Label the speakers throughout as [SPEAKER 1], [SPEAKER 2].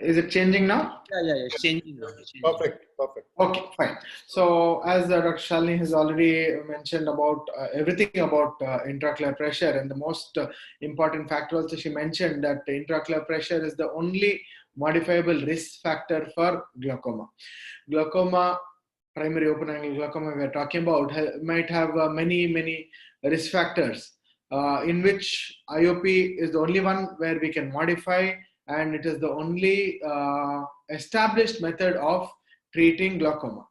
[SPEAKER 1] Is it changing now?
[SPEAKER 2] Yeah, it's changing now. It's changing.
[SPEAKER 3] Perfect.
[SPEAKER 1] Okay, fine. So as Dr. Shalini has already mentioned about everything about intraocular pressure, and the most important factor also she mentioned that intraocular pressure is the only modifiable risk factor for glaucoma. Glaucoma, primary open angle glaucoma we are talking about, might have many risk factors, in which IOP is the only one where we can modify, and it is the only established method of treating glaucoma.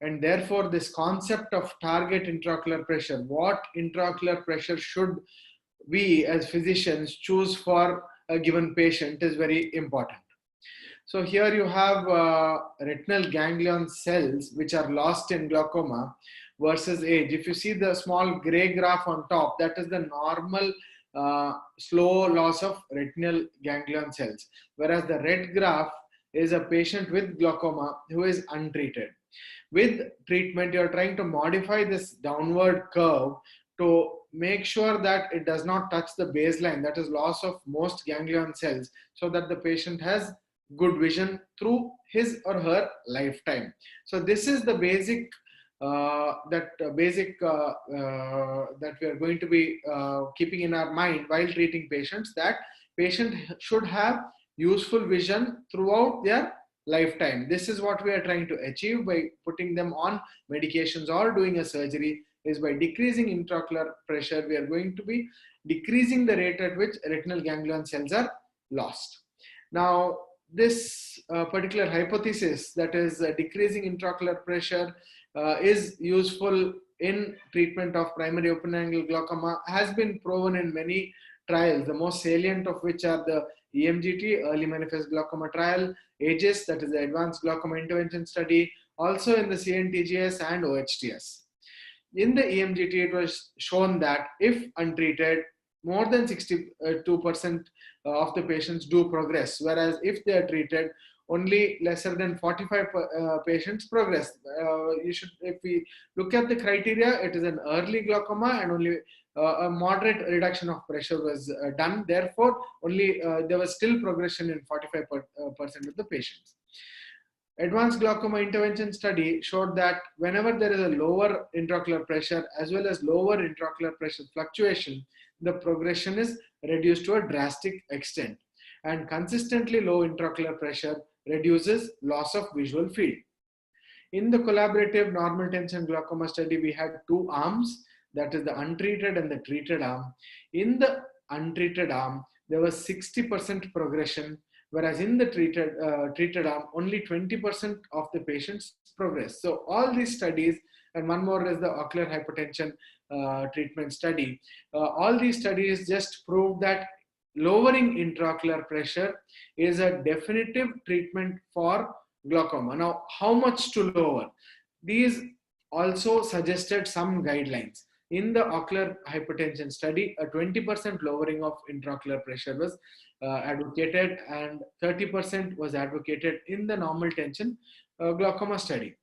[SPEAKER 1] And therefore this concept of target intraocular pressure, what intraocular pressure should we as physicians choose for a given patient, is very important. So here you have retinal ganglion cells which are lost in glaucoma versus age. If you see the small gray graph on top, that is the normal slow loss of retinal ganglion cells, whereas the red graph is a patient with glaucoma who is untreated. With treatment, you are trying to modify this downward curve to make sure that it does not touch the baseline, that is loss of most ganglion cells, so that the patient has good vision through his or her lifetime. So this is the basic that we are going to be keeping in our mind while treating patients, that patient should have useful vision throughout their lifetime. This is what we are trying to achieve by putting them on medications or doing a surgery, is by decreasing intraocular pressure. We are going to be decreasing the rate at which retinal ganglion cells are lost. Now, this particular hypothesis, that is decreasing intraocular pressure is useful in treatment of primary open angle glaucoma, has been proven in many trials, the most salient of which are the EMGT, early manifest glaucoma trial, AGIS, that is the advanced glaucoma intervention study, also in the CNTGS and OHTS. In the EMGT, it was shown that if untreated, more than 62% of the patients do progress, whereas if they are treated, only lesser than 45 patients progress. If we look at the criteria, it is an early glaucoma and only a moderate reduction of pressure was done. Therefore, only there was still progression in 45% of the patients. Advanced glaucoma intervention study showed that whenever there is a lower intraocular pressure as well as lower intraocular pressure fluctuation, the progression is reduced to a drastic extent. And consistently low intraocular pressure reduces loss of visual field. In the collaborative normal tension glaucoma study, we had two arms, that is the untreated and the treated arm. In the untreated arm, there was 60% progression, whereas in the treated arm, only 20% of the patients progress. So all these studies, and one more is the ocular hypertension treatment study, all these studies just prove that lowering intraocular pressure is a definitive treatment for glaucoma. Now, how much to lower? These also suggested some guidelines. In the ocular hypertension study, a 20% lowering of intraocular pressure was advocated, and 30% was advocated in the normal tension glaucoma study.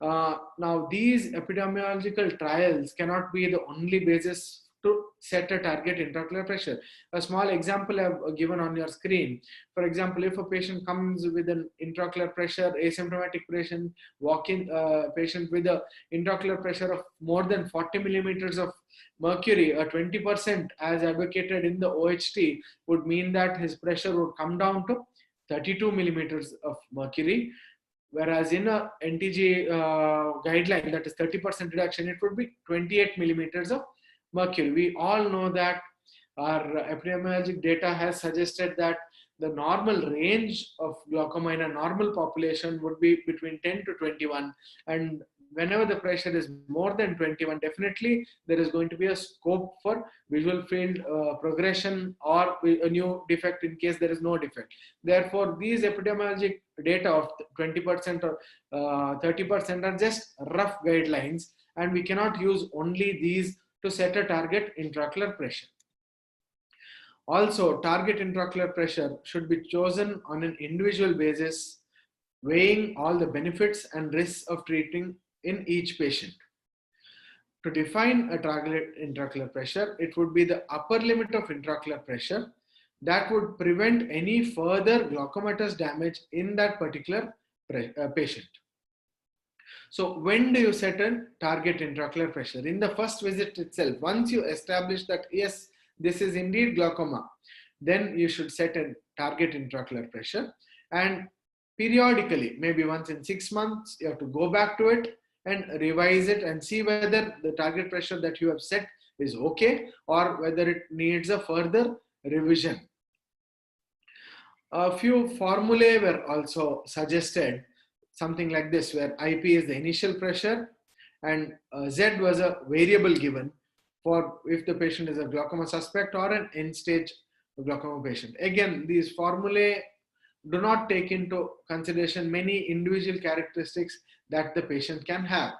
[SPEAKER 1] Now, these epidemiological trials cannot be the only basis to set a target intraocular pressure. A small example I've given on your screen. For example, if a patient comes with an intraocular pressure, asymptomatic patient, walk-in patient with an intraocular pressure of more than 40 millimeters of mercury, 20% as advocated in the OHT would mean that his pressure would come down to 32 millimeters of mercury. Whereas in a NTG guideline, that is 30% reduction, it would be 28 millimeters of mercury. We all know that our epidemiologic data has suggested that the normal range of glaucoma in a normal population would be between 10 to 21. And whenever the pressure is more than 21, definitely there is going to be a scope for visual field progression or a new defect in case there is no defect. Therefore, these epidemiologic data of 20% or 30% are just rough guidelines, and we cannot use only these to set a target intraocular pressure. Also, target intraocular pressure should be chosen on an individual basis, weighing all the benefits and risks of treating in each patient. To define a target intraocular pressure, it would be the upper limit of intraocular pressure that would prevent any further glaucomatous damage in that particular patient. So when do you set a target intraocular pressure? In the first visit itself, once you establish that yes, this is indeed glaucoma, then you should set a target intraocular pressure, and periodically, maybe once in 6 months, you have to go back to it and revise it and see whether the target pressure that you have set is okay or whether it needs a further revision. A few formulae were also suggested, something like this, where IP is the initial pressure and Z was a variable given for if the patient is a glaucoma suspect or an end-stage glaucoma patient. Again, these formulae do not take into consideration many individual characteristics that the patient can have.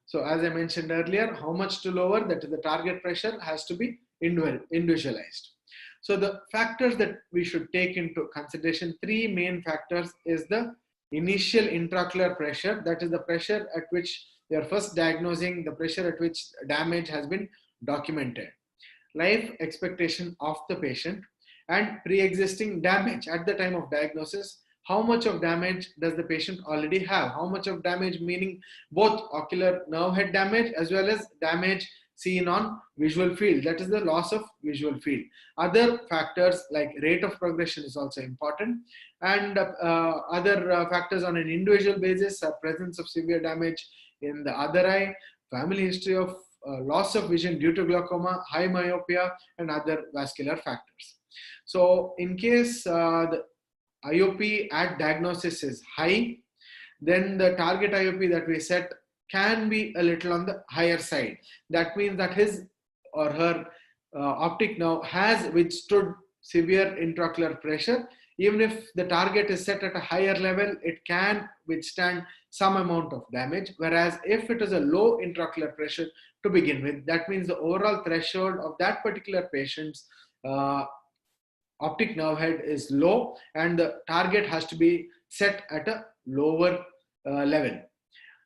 [SPEAKER 1] So as I mentioned earlier, how much to lower, that is the target pressure, has to be individualized. So the factors that we should take into consideration, three main factors, is the initial intraocular pressure, that is the pressure at which they are first diagnosing, the pressure at which damage has been documented, life expectation of the patient, and pre-existing damage at the time of diagnosis. How much of damage does the patient already have? How much of damage, meaning both ocular nerve head damage as well as damage seen on visual field, that is the loss of visual field. Other factors like rate of progression is also important, and other factors on an individual basis are presence of severe damage in the other eye, family history of loss of vision due to glaucoma, high myopia, and other vascular factors. So in case the IOP at diagnosis is high, then the target IOP that we set can be a little on the higher side. That means that his or her optic nerve has withstood severe intraocular pressure. Even if the target is set at a higher level, it can withstand some amount of damage. Whereas if it is a low intraocular pressure to begin with, that means the overall threshold of that particular patient's optic nerve head is low and the target has to be set at a lower level.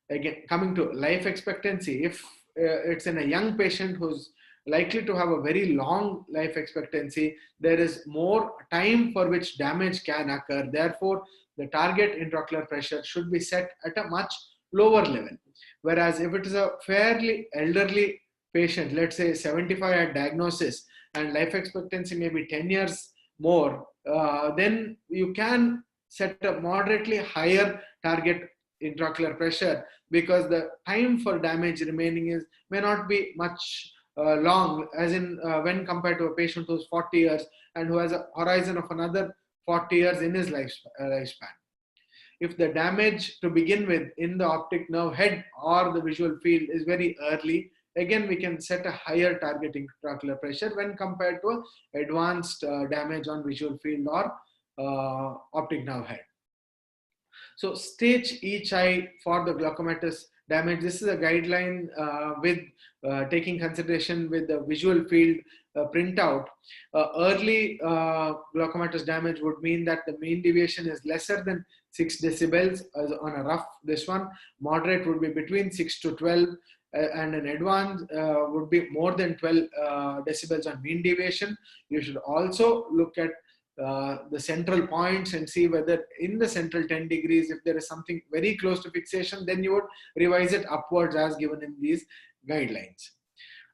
[SPEAKER 1] Again, coming to life expectancy, if it's in a young patient who's likely to have a very long life expectancy, there is more time for which damage can occur. Therefore, the target intraocular pressure should be set at a much lower level. Whereas if it is a fairly elderly patient, let's say 75 at diagnosis, and life expectancy may be 10 years more, then you can set a moderately higher target intraocular pressure, because the time for damage remaining may not be much long, as in when compared to a patient who's 40 years and who has a horizon of another 40 years in his lifespan. If the damage to begin with in the optic nerve head or the visual field is very early, again we can set a higher target intraocular pressure when compared to advanced damage on visual field or optic nerve head. So stage each eye for the glaucomatous damage. This is a guideline with taking consideration with the visual field printout. Early glaucomatous damage would mean that the mean deviation is lesser than 6 decibels on a rough this one. Moderate would be between 6 to 12. And an advanced would be more than 12 decibels on mean deviation. You should also look at the central points and see whether in the central 10 degrees, if there is something very close to fixation, then you would revise it upwards as given in these guidelines.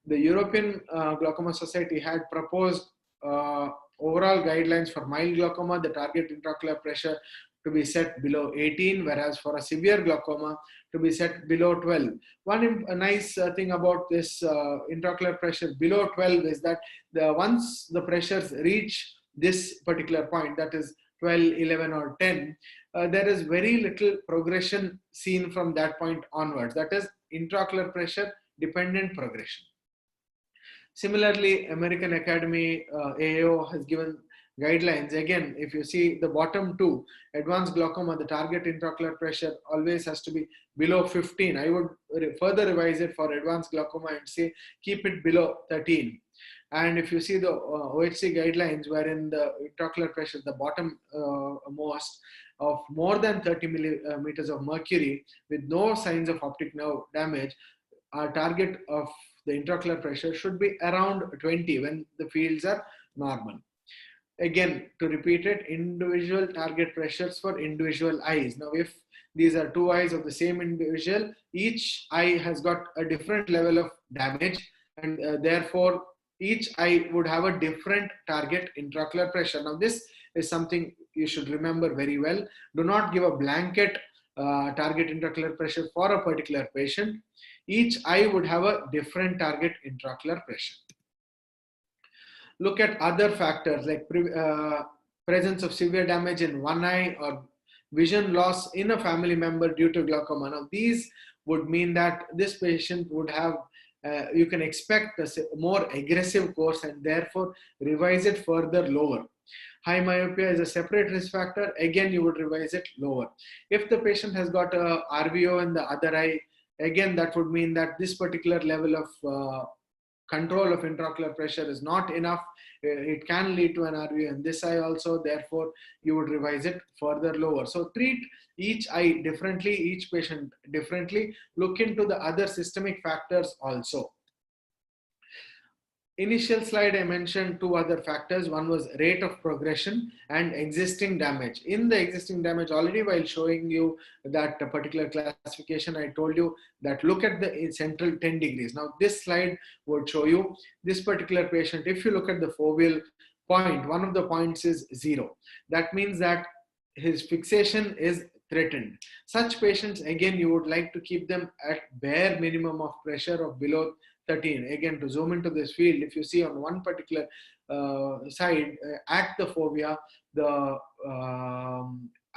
[SPEAKER 1] The European Glaucoma Society had proposed overall guidelines for mild glaucoma, the target intraocular pressure to be set below 18, whereas for a severe glaucoma to be set below 12. One nice thing about this intraocular pressure below 12 is that once the pressures reach this particular point, that is 12, 11 or 10, there is very little progression seen from that point onwards. That is intraocular pressure dependent progression. Similarly, American Academy AAO has given guidelines. Again, if you see the bottom two, advanced glaucoma, the target intraocular pressure always has to be below 15. I would further revise it for advanced glaucoma and say keep it below 13. And if you see the OHC guidelines, wherein the intraocular pressure, the bottom most of more than 30 millimeters of mercury with no signs of optic nerve damage, our target of the intraocular pressure should be around 20 when the fields are normal. again, to repeat it, individual target pressures for individual eyes. Now, if these are two eyes of the same individual, each eye has got a different level of damage, and therefore each eye would have a different target intraocular pressure. Now, this is something you should remember very well. Do not give a blanket target intraocular pressure for a particular patient. Each eye would have a different target intraocular pressure. Look at other factors like presence of severe damage in one eye or vision loss in a family member due to glaucoma. Now, these would mean that this patient would have, you can expect a more aggressive course and therefore revise it further lower. High myopia is a separate risk factor. Again, you would revise it lower. If the patient has got a RVO in the other eye, again, that would mean that this particular level of control of intraocular pressure is not enough. It can lead to an RVO in this eye also. Therefore, you would revise it further lower. So treat each eye differently, each patient differently. Look into the other systemic factors also. Initial slide, I mentioned two other factors. One was rate of progression and existing damage. In the existing damage, already while showing you that particular classification, I told you that look at the central 10 degrees. Now, this slide would show you this particular patient. If you look at the foveal point, one of the points is 0. That means that his fixation is threatened. Such patients, again, you would like to keep them at bare minimum of pressure of below 13. Again, to zoom into this field, if you see on one particular side at the fovea, the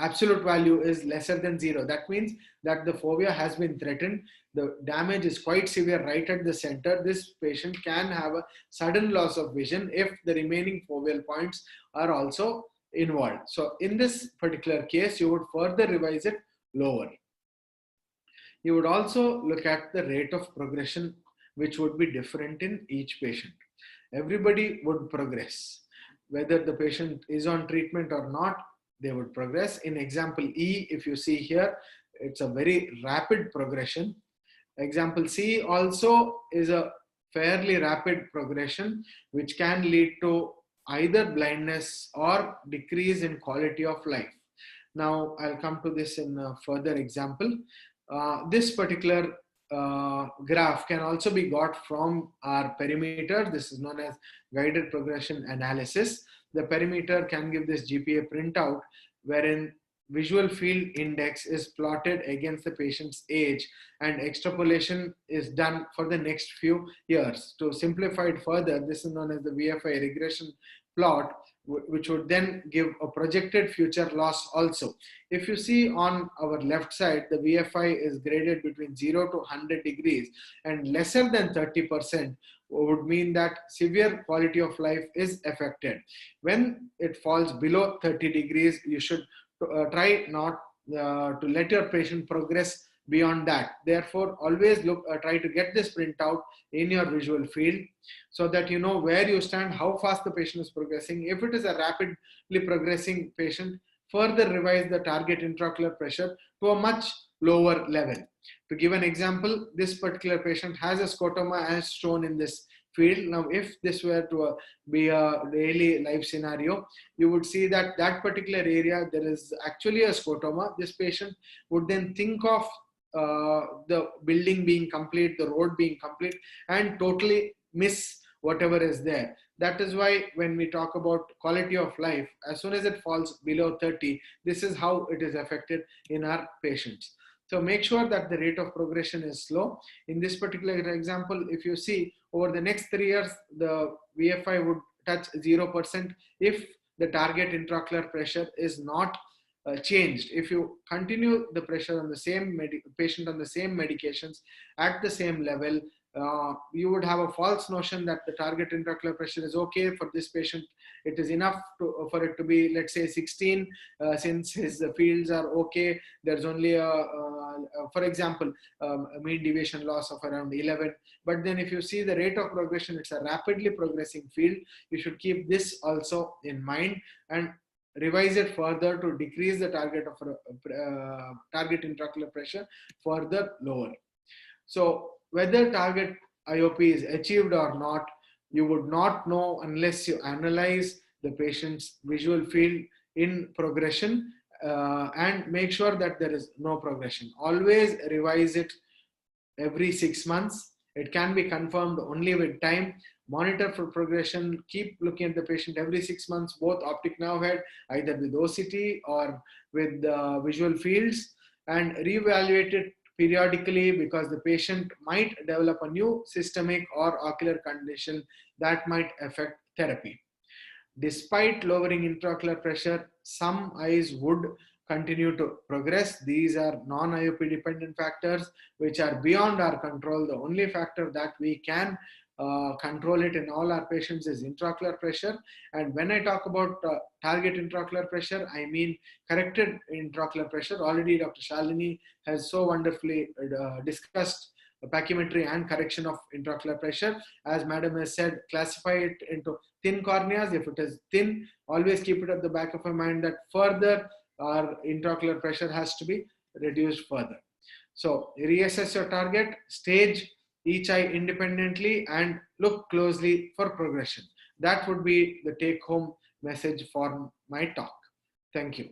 [SPEAKER 1] absolute value is lesser than 0. That means that the fovea has been threatened. The damage is quite severe right at the center. This patient can have a sudden loss of vision if the remaining foveal points are also involved. So in this particular case, you would further revise it lower. You would also look at the rate of progression, which would be different in each patient. Everybody would progress. Whether the patient is on treatment or not, they would progress. In example E, if you see here, it's a very rapid progression. Example C also is a fairly rapid progression, which can lead to either blindness or decrease in quality of life. Now, I'll come to this in a further example. This particular graph can also be got from our perimeter. This is known as guided progression analysis. The perimeter can give this GPA printout wherein visual field index is plotted against the patient's age and extrapolation is done for the next few years. To simplify it further, this is known as the VFI regression plot, which would then give a projected future loss also. If you see on our left side, the VFI is graded between 0 to 100 degrees and lesser than 30% would mean that severe quality of life is affected. When it falls below 30 degrees, you should try not to let your patient progress beyond that. Therefore, always try to get this printout in your visual field so that you know where you stand, how fast the patient is progressing. If it is a rapidly progressing patient, further revise the target intraocular pressure to a much lower level. To give an example, this particular patient has a scotoma as shown in this field. Now, if this were to be a daily life scenario, you would see that that particular area, there is actually a scotoma. This patient would then think of the building being complete, the road being complete, and totally miss whatever is there. That is why when we talk about quality of life, as soon as it falls below 30, this is how it is affected in our patients. So make sure that the rate of progression is slow. In this particular example, if you see over the next 3 years, the VFI would touch 0% if the target intraocular pressure is not changed. If you continue the pressure on the same patient on the same medications at the same level, you would have a false notion that the target intraocular pressure is okay for this patient. It is enough for it to be, let's say, 16, since his fields are okay. There's only for example, a mean deviation loss of around 11. But then if you see the rate of progression, it's a rapidly progressing field. You should keep this also in mind and revise it further to decrease the target of target intraocular pressure further lower. So whether target IOP is achieved or not, you would not know unless you analyze the patient's visual field in progression and make sure that there is no progression. Always revise it every 6 months. It can be confirmed only with time. Monitor for progression. Keep looking at the patient every 6 months, both optic nerve head, either with OCT or with visual fields, and reevaluate it periodically because the patient might develop a new systemic or ocular condition that might affect therapy. Despite lowering intraocular pressure, some eyes would continue to progress. These are non-IOP dependent factors which are beyond our control. The only factor that we can control it in all our patients is intraocular pressure. And when I talk about target intraocular pressure, I mean corrected intraocular pressure. Already Dr. Shalini has so wonderfully discussed pachymetry and correction of intraocular pressure. As madam has said, classify it into thin corneas. If it is thin, always keep it at the back of your mind that further our intraocular pressure has to be reduced further. So reassess your target, stage each eye independently, and look closely for progression. That would be the take home message for my talk. Thank you.